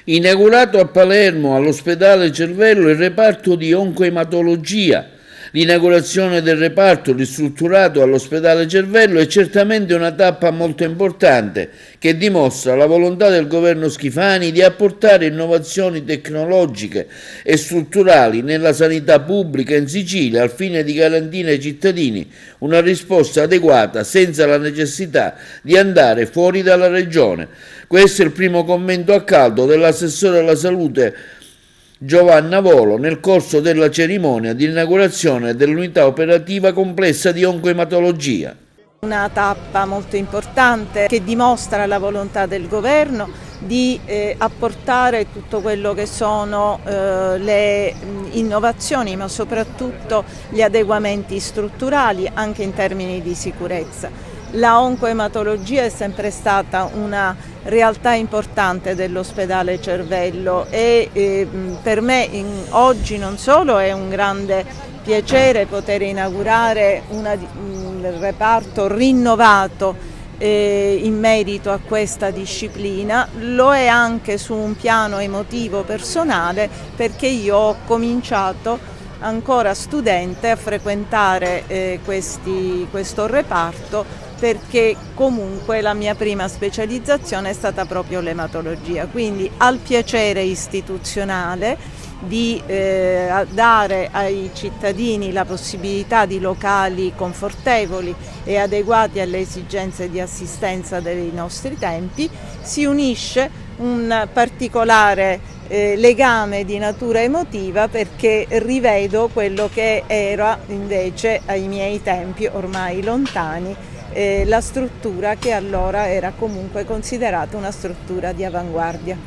Inaugurato a Palermo all'ospedale Cervello il reparto di oncoematologia. L'inaugurazione del reparto ristrutturato all'ospedale Cervello è certamente una tappa molto importante che dimostra la volontà del governo Schifani di apportare innovazioni tecnologiche e strutturali nella sanità pubblica in Sicilia al fine di garantire ai cittadini una risposta adeguata senza la necessità di andare fuori dalla regione. Questo è il primo commento a caldo dell'assessore alla salute Giovanna Volo nel corso della cerimonia di inaugurazione dell'unità operativa complessa di oncoematologia. Una tappa molto importante che dimostra la volontà del governo di apportare tutto quello che sono le innovazioni, ma soprattutto gli adeguamenti strutturali anche in termini di sicurezza. La oncoematologia è sempre stata una realtà importante dell'ospedale Cervello e per me oggi non solo è un grande piacere poter inaugurare un reparto rinnovato in merito a questa disciplina, lo è anche su un piano emotivo personale perché io ho cominciato ancora studente a frequentare questo reparto perché comunque la mia prima specializzazione è stata proprio l'ematologia, quindi al piacere istituzionale di dare ai cittadini la possibilità di locali confortevoli e adeguati alle esigenze di assistenza dei nostri tempi, si unisce un particolare legame di natura emotiva perché rivedo quello che era invece ai miei tempi ormai lontani la struttura che allora era comunque considerata una struttura di avanguardia.